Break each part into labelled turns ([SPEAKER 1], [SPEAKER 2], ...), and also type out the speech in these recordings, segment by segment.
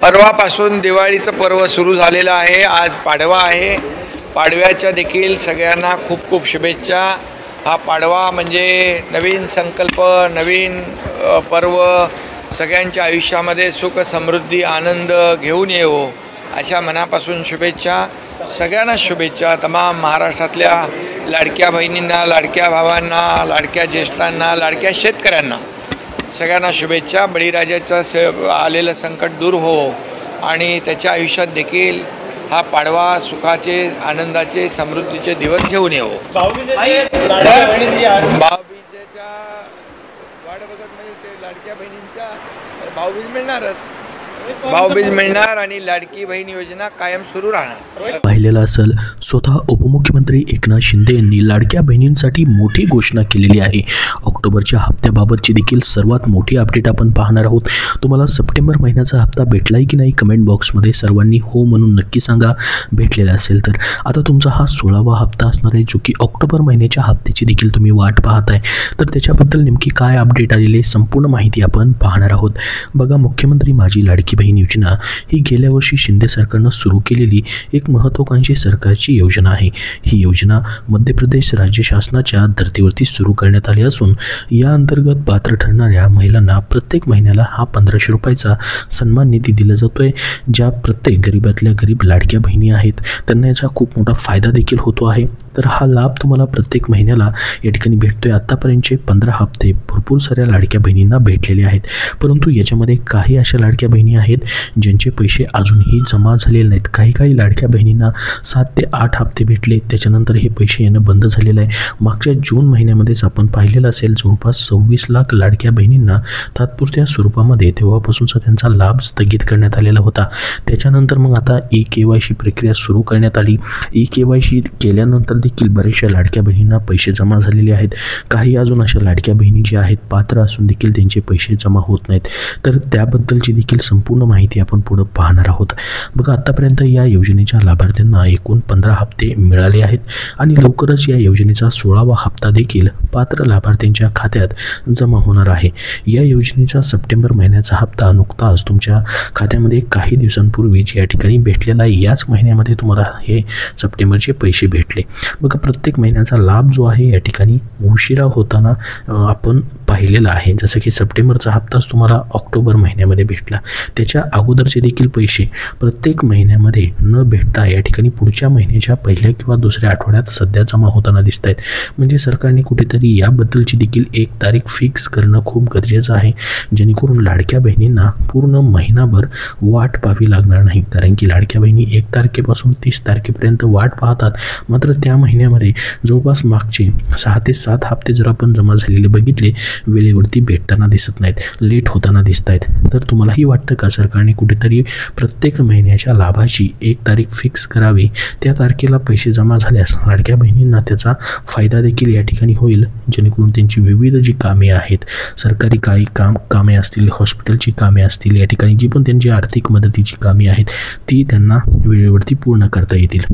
[SPEAKER 1] परवापासून दिवाळीचं पर्व सुरू झालेलं आहे। आज पाडवा आहे। पाडव्याच्या देखील सगळ्यांना खूप खूप शुभेच्छा। हा पाडवा म्हणजे नवीन संकल्प, नवीन पर्व, सगळ्यांच्या आयुष्यामध्ये सुख समृद्धी आनंद घेऊन येवो अशा मनापासून शुभेच्छा। सगळ्यांना शुभेच्छा। तमाम महाराष्ट्रातल्या लाडक्या बहिणींना, लाडक्या भावांना, लाडक्या ज्येष्ठांना, लाडक्या शेतकऱ्यांना सगळ्यांना शुभेच्छा। बळीराजाचं आलेलं संकट दूर हो आणि त्याच्या आयुष्यात देखील हा पाडवा सुखाचे, आनंदाचे, समृद्धीचे दिवस घेऊन येवो। भाऊबीजेच्या वाट बघत म्हणजे ते लाडक्या बहिणींच्या भाऊबीज मिळणारच, भाऊबीज मिळणार आणि लाडकी बहीण योजना कायम सुरू राहणार।
[SPEAKER 2] पाहिलेलं असेल, स्वतः उपमुख्यमंत्री एकनाथ शिंदे यांनी लाडक्या बहिणींसाठी मोठी घोषणा केलेली आहे। ऑक्टोबरच्या हप्त्याबाबतची देखील सर्वात मोठी अपडेट आपण पाहणार आहोत। तुम्हाला सप्टेंबर महिन्याचा हप्ता भेटलाय की नाही कमेंट बॉक्समध्ये सर्वांनी हो म्हणून नक्की सांगा। भेटलेला असेल तर आता तुमचा हा 16वा हप्ता असणार आहे, जो की ऑक्टोबर महिन्याच्या हप्त्याची देखील तुम्ही वाट पाहताय। तर त्याच्याबद्दल नेमकी काय अपडेट आलेली संपूर्ण माहिती आपण पाहणार आहोत। बघा, मुख्यमंत्री माझी लाडकी बहीण योजना ही गेल्या वर्षी शिंदे सरकारनं सुरू केलेली एक महत्त्वाकांक्षी सरकारची योजना आहे। ही योजना मध्य प्रदेश राज्य शासनाच्या धर्तीवरती सुरू करण्यात आली असून या अंतर्गत पात्र ठरणाऱ्या महिलांना प्रत्येक महिन्याला हा 1500 रुपयाचा सन्मान निधी दिला जातोय। ज्या प्रत्येक गरीबातल्या गरीब लाडक्या बहिणी आहेत त्यांना याचा खूप मोठा फायदा देखील होतो आहे। तर हा लाभ तुम्हाला प्रत्येक महिन्याला या ठिकाणी भेटतोय। आतापर्यंतचे 15 हप्ते भरपूर साऱ्या लाडक्या बहिणींना भेटलेले आहेत, परंतु याच्यामध्ये काही अशा लाडक्या बहिणी आहेत ज्यांचे पैसे अजूनही जमा झालेले नाहीत। काही लाडक्या बहिणींना 7 ते 8 हप्ते भेटले, त्याच्यानंतर हे पैसे येणं बंद झालेलं आहे। मागच्या जून महिन्यामध्येच आपण पाहिलेलं असेल, जवळपास 26 लाख लाडक्या बहिणींना तात्पुरत्या स्वरूपामध्ये तेव्हापासूनचा त्यांचा लाभ स्थगित करण्यात आलेला होता। त्याच्यानंतर मग आता ई-KYC प्रक्रिया सुरू करण्यात आली। ई-KYC केल्यानंतर देखील बऱ्याचशा लाडक्या बहिणींना पैसे जमा झालेले आहेत। काही अजून अशा लाडक्या बहिणी ज्या आहेत पात्र असून देखील त्यांचे पैसे जमा होत नाहीत। तर त्याबद्दलची देखील संपूर्ण माहिती आपण पुढे पाहणार आहोत। बघा, आतापर्यंत या योजनेच्या लाभार्थ्यांना एकूण 15 हप्ते मिळाले आहेत आणि लवकरच या योजनेचा 16वा हप्ता देखील पात्र लाभार्थ्यांच्या खात्यात जमा होणार आहे। या योजनेचा सप्टेंबर महिन्याचा हप्ता नुकताच तुमच्या खात्यामध्ये काही दिवसांपूर्वीच या ठिकाणी भेटलेला आहे। याच महिन्यामध्ये तुम्हाला हे सप्टेंबरचे पैसे भेटले। बघा, प्रत्येक महिन्याचा लाभ जो आहे या ठिकाणी उशिरा होताना आपण पाहिलेला आहे। जसं की सप्टेंबरचा हप्ताच तुम्हाला ऑक्टोबर महिन्यामध्ये भेटला, त्याच्या अगोदरचे देखील पैसे प्रत्येक महिन्यामध्ये न भेटता या ठिकाणी पुढच्या महिन्याच्या पहिल्या किंवा दुसऱ्या आठवड्यात सध्या जमा होताना दिसत आहेत। म्हणजे सरकारने कुठेतरी याबद्दलची देखील एक तारीख फिक्स करणं खूप गरजेचं आहे, जेणेकरून लाडक्या बहिणींना पूर्ण महिनाभर वाट पाहावी लागणार नाही। कारण की लाडक्या बहिणी 1 तारखेपासून 30 तारखेपर्यंत वाट पाहतात, मात्र त्या महिन्यामध्ये जवळपास मागचे 6 ते 7 हप्ते जर आपण जमा झालेले बघितले, वेळेवरती भेटताना दिसत नाहीत, लेट होताना दिसत आहेत। तर तुम्हालाही वाटतं का सरकारने कुठेतरी प्रत्येक महिन्याच्या लाभाची 1 तारीख फिक्स करावी, त्या तारखेला पैसे जमा झाल्यास लाडक्या बहिणींना त्याचा फायदा देखील या ठिकाणी होईल, जेणेकरून त्यांची विविध जी कामे आहेत, सरकारी काही कामे असतील, हॉस्पिटलची कामे असतील, या ठिकाणी जी पण त्यांची आर्थिक मदतीची कामे आहेत ती त्यांना वेळेवरती पूर्ण करता येतील।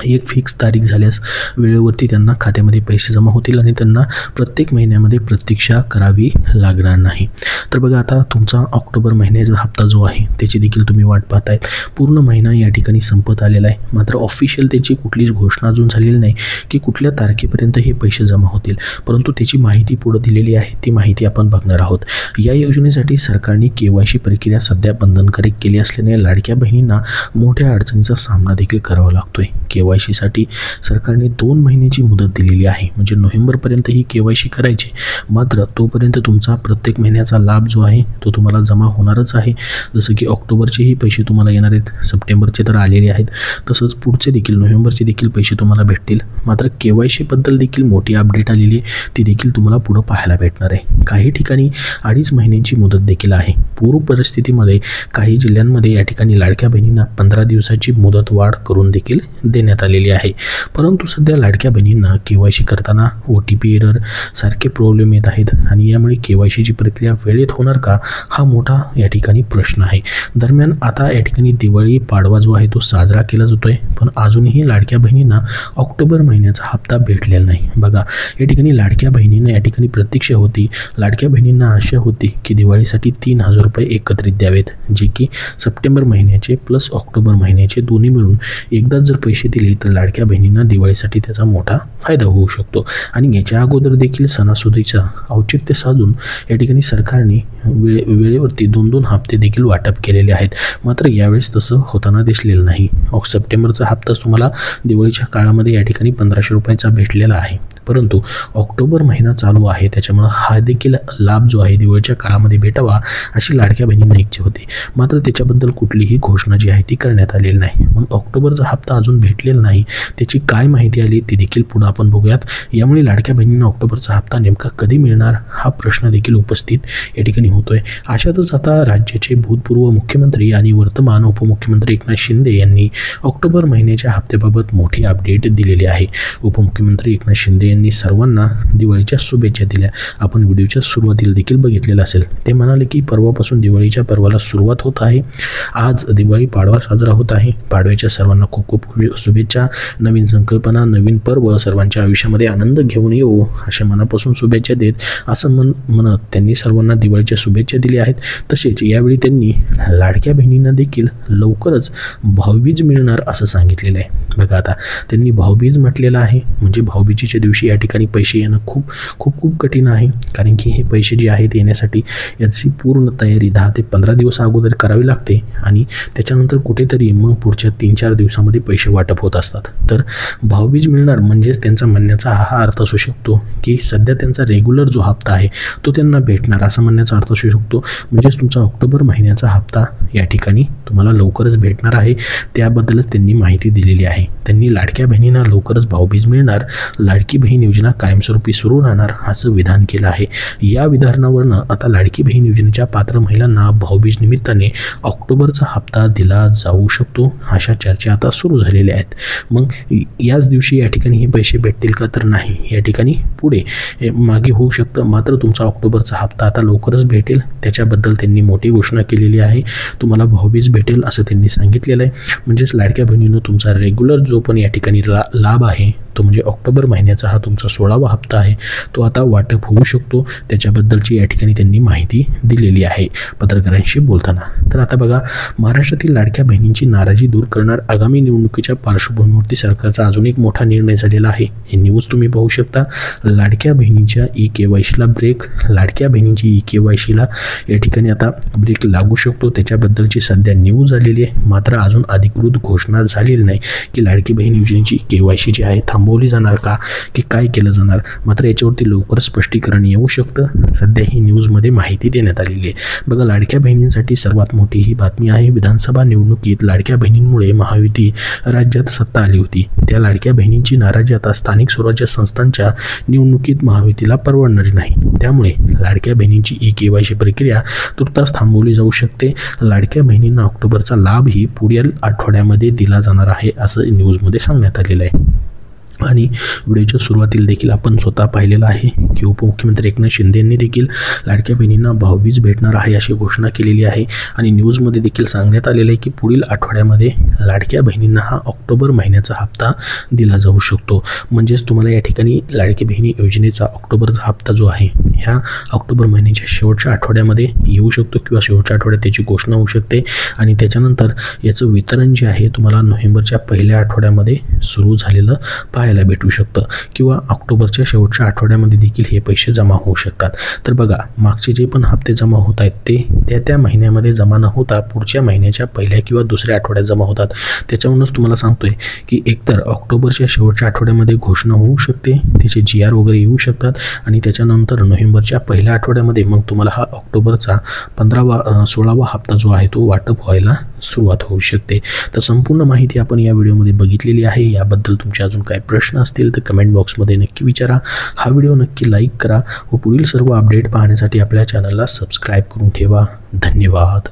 [SPEAKER 2] एक फिक्स तारीख झाल्यास वेळेवरती त्यांना खात्यामध्ये पैसे जमा होतील आणि त्यांना प्रत्येक महिन्यामध्ये प्रतीक्षा करावी लागणार नाही। तर बघा, आता तुमचा ऑक्टोबर महिन्याचा हप्ता जो आहे त्याची देखील तुम्ही वाट पाहताय। पूर्ण महिना या ठिकाणी संपत आलेला आहे, मात्र ऑफिशियल त्याची कुठलीच घोषणा अजून झालेली नाही की कुठल्या तारखेपर्यंत हे पैसे जमा होतील, परंतु त्याची माहिती पुढे दिलेली आहे, ती माहिती आपण बघणार आहोत। या योजनेसाठी सरकारने KYC प्रक्रिया सध्या बंधनकारक केली असल्याने लाडक्या बहिणींना मोठ्या अडचणीचा सामना देखील करावा लागतोय। KYC साठी सरकारने 2 महिन्याची मुदत दिलेली आहे, म्हणजे नोव्हेंबरपर्यंत ही KYC करायची, मात्र तोपर्यंत तुमचा प्रत्येक महिन्याचा लाभ जो आहे तो तुम्हाला जमा होणारच आहे। जसं की ऑक्टोबरचेही पैसे तुम्हाला येणार आहेत, सप्टेंबरचे तर आलेले आहेत, तसंच पुढचे देखील नोव्हेंबरचे देखील पैसे तुम्हाला भेटतील। मात्र KYC बद्दल देखील मोठी अपडेट आलेली आहे, ती देखील तुम्हाला पुढे पाहायला भेटणार आहे। काही ठिकाणी 2.5 महिन्यांची मुदत देखील आहे। पूर्व परिस्थितीमध्ये काही जिल्ह्यांमध्ये या ठिकाणी लाडक्या बहिणींना 15 दिवसाची मुदत वाढ करून देखील देण्यात देण्यात आलेली आहे. परंतु सध्या लाडक्या बहिणींना KYC करताना OTP एरर सारखे प्रॉब्लेम येत आहेत आणि यामुळे KYCची प्रक्रिया वेळेत होणार का, हा मोठा या ठिकाणी प्रश्न आहे. दरम्यान आता या ठिकाणी दिवाळी पाडवा जो आहे तो साजरा केला जातोय, पण अजूनही लाडक्या बहिणींना ऑक्टोबर महिन्याचा हप्ता भेटलेला नाही. बघा, या ठिकाणी लाडक्या बहिणींना या ठिकाणी प्रतीक्षा होती. लाडक्या बहिणींना आशा होती की दिवाळीसाठी 3,000 रुपये एकत्रित द्यावेत, जे की सप्टेंबर महिन्याचे प्लस ऑक्टोबर महिन्याचे दोन्ही मिळून एकदाच जर पैसे दिले तर लाडक्या बहिणींना दिवाळीसाठी त्याचा मोठा फायदा होऊ शकतो. आणि याच्या अगोदर देखील सणासुदीचा औचित्य साधून या ठिकाणी सरकारने वेळेवरती 2-2 हप्ते देखील वाटप केलेले आहेत. मात्र यावेळेस तसं होताना दिसलेलं नाही. सप्टेंबरचा हप्ताच तुम्हाला दिवाळीच्या काळामध्ये या ठिकाणी 1,500 रुपयाचा भेटलेला आहे, परंतु ऑक्टोबर महिना चालू आहे त्याच्यामुळे हा देखील लाभ जो आहे दिवाळीच्या काळामध्ये भेटावा अशी लाडक्या बहिणींना इच्छा होती. मात्र त्याच्याबद्दल कुठलीही घोषणा जी आहे ती करण्यात आलेली नाही. मग ऑक्टोबरचा हप्ता अजून भेटलेला नाही, त्याची काय माहिती आली ती देखील पुढे आपण बघूयात. यामुळे लाडक्या बहिणींना ऑक्टोबरचा हप्ता नेमका कधी मिळणार हा प्रश्न देखील उपस्थित या ठिकाणी होतोय. अशातच आता राज्याचे भूतपूर्व मुख्यमंत्री आणि वर्तमान उपमुख्यमंत्री एकनाथ शिंदे यांनी ऑक्टोबर महिन्याच्या हप्त्याबाबत मोठी अपडेट दिलेली आहे. उपमुख्यमंत्री एकनाथ शिंदे यांनी सर्वांना दिवाळीच्या शुभेच्छा दिल्या. आपण व्हिडिओच्या सुरुवातीला देखील बघितलेलं असेल. ते म्हणाले की परवापासून दिवाळीच्या पर्वाला सुरुवात होत आहे. आज दिवाळी पाडवा साजरा होत आहे. पाडव्याच्या सर्वांना खूप खूप शुभेच्छा. नवीन संकल्पना, नवीन पर्व सर्वांच्या आयुष्यामध्ये आनंद घेऊन येऊ अशा मनापासून शुभेच्छा देत असं म्हणत त्यांनी सर्वांना दिवाळीच्या शुभेच्छा दिल्या आहेत. तसेच यावेळी त्यांनी लाडक्या बहिणींना देखील लवकरच भाऊबीज मिळणार असं सांगितलेलं आहे. बघा, आता त्यांनी भाऊबीज म्हटलेलं आहे, म्हणजे भाऊबीजेच्या दिवशी या ठिकाणी पैसे येणं खूप खूप खूप कठीण आहे. कारण की हे पैसे जे आहेत येण्यासाठी याची पूर्ण तयारी 10 ते 15 दिवस अगोदर करावी लागते आणि त्याच्यानंतर कुठेतरी मग पुढच्या 3-4 दिवसामध्ये पैसे वाटप होत असतात. तर भाऊबीज मिळणार म्हणजेच त्यांचा म्हणण्याचा हा अर्थ असू शकतो की सध्या त्यांचा रेग्युलर जो हप्ता आहे तो त्यांना भेटणार असा म्हणण्याचा अर्थ असू शकतो. म्हणजेच तुमचा ऑक्टोबर महिन्याचा हप्ता या ठिकाणी तुम्हाला लवकरच भेटणार आहे. त्याबद्दलच त्यांनी माहिती दिलेली आहे. त्यांनी लाडक्या बहिणींना लवकरच भाऊबीज मिळणार, लाडकी बहीण योजना कायमस्वरूपी सुरू राहणार असं विधान केलं आहे. या विधानावरनं आता लाडकी बहीण योजनेच्या पात्र महिलांना भाऊबीज निमित्ताने ऑक्टोबरचा हप्ता दिला जाऊ शकतो अशा चर्चा आता सुरू झालेल्या आहेत. मग याच दिवशी या ठिकाणी हे पैसे भेटतील का, तर नाही, या ठिकाणी पुढे मागे होऊ शकतं. मात्र तुमचा ऑक्टोबरचा हप्ता आता लवकरच भेटेल, त्याच्याबद्दल त्यांनी मोठी घोषणा केलेली आहे. तुम्हाला भाऊबीज भेटेल असं त्यांनी सांगितलेलं आहे. म्हणजेच लाडक्या बहिणीनं तुमचा रेग्युलर जो पण या ठिकाणी लाभ आहे तो म्हणजे ऑक्टोबर महिन्याचा हा तुमचा 16वा हप्ता आहे, तो आता वाटप होऊ शकतो. त्याच्याबद्दलची या ठिकाणी त्यांनी माहिती दिलेली आहे पत्रकारांशी बोलताना. तर आता बघा, महाराष्ट्रातील लाडक्या बहिणींची नाराजी दूर करणार आगामी निवडणुकीच्या पार्श्वभूमीवरती सरकारचा अजून एक मोठा निर्णय झालेला आहे. ही न्यूज तुम्ही पाहू शकता. लाडक्या बहिणींच्या KYCला ब्रेक, लाडक्या बहिणींची KYCला या ठिकाणी आता ब्रेक लागू शकतो, त्याच्याबद्दलची सध्या न्यूज आलेली आहे. मात्र अजून अधिकृत घोषणा झालेली नाही की लाडकी बहीण योजनेची KYC जी आहे थांबवली जाणार का की काय केलं जाणार. मात्र याच्यावरती लवकर स्पष्टीकरण येऊ शकतं. सध्या ही न्यूजमध्ये माहिती देण्यात आलेली आहे. बघा, लाडक्या बहिणींसाठी सर्वात मोठी ही बातमी आहे. विधानसभा निवडणुकीत लाडक्या बहिणींमुळे महायुती राज्यात सत्ता आली होती. त्या लाडक्या बहिणींची नाराजी आता स्थानिक स्वराज्य संस्थांच्या निवडणुकीत महायुतीला परवडणारी नाही. त्यामुळे लाडक्या बहिणींची KYC प्रक्रिया तुर्तास थांबवली जाऊ शकते. लाडक्या बहिणींना ऑक्टोबरचा लाभही पुढील आठवड्यामध्ये दिला जाणार आहे असं न्यूजमध्ये सांगण्यात आलेलं आहे. आणि व्हिडिओच्या सुरुवातीला देखील आपण स्वतः पाहिलेलं आहे की उपमुख्यमंत्री एकनाथ शिंदे यांनी देखील लाडक्या बहिणींना भाऊबीज भेटणार आहे अशी घोषणा केलेली आहे. आणि न्यूजमध्ये देखील सांगण्यात आलेलं आहे की पुढील आठवड्यामध्ये लाडक्या बहिणींना हा ऑक्टोबर महिन्याचा हप्ता दिला जाऊ शकतो. म्हणजेच तुम्हाला या ठिकाणी लाडकी बहिणी योजनेचा ऑक्टोबरचा हप्ता जो आहे ह्या ऑक्टोबर महिन्याच्या शेवटच्या आठवड्यामध्ये येऊ शकतो किंवा शेवटच्या आठवड्यात त्याची घोषणा होऊ शकते. आणि त्याच्यानंतर याचं वितरण जे आहे तुम्हाला नोव्हेंबरच्या पहिल्या आठवड्यामध्ये सुरू झालेलं पाहायला भेटू शकतं किंवा ऑक्टोबरच्या शेवटच्या आठवड्यामध्ये देखील हे पैसे जमा होऊ शकतात. तर बघा, मागचे जे पण हप्ते जमा होत आहेत ते त्या महिन्यामध्ये जमा न होता पुढच्या महिन्याच्या पहिल्या किंवा दुसऱ्या आठवड्यात जमा होतात. त्याच्यावरूनच तुम्हाला सांगतोय की एकतर ऑक्टोबरच्या शेवटच्या आठवड्यामध्ये घोषणा होऊ शकते, त्याचे GR वगैरे येऊ शकतात आणि त्याच्यानंतर नोव्हेंबरच्या पहिल्या आठवड्यामध्ये मग तुम्हाला हा ऑक्टोबरचा 16वा हप्ता जो आहे तो वाटप व्हायला सुरुवात होऊ शकते. तर संपूर्ण माहिती आपण या व्हिडिओमध्ये बघितलेली आहे. याबद्दल तुमचे अजून काय प्रश्न असतील तर कमेंट बॉक्समध्ये नक्की विचारा. हा व्हिडिओ नक्की लाईक करा व पुढील सर्व अपडेट पाहण्यासाठी आपल्या चॅनलला सबस्क्राईब करून ठेवा. धन्यवाद.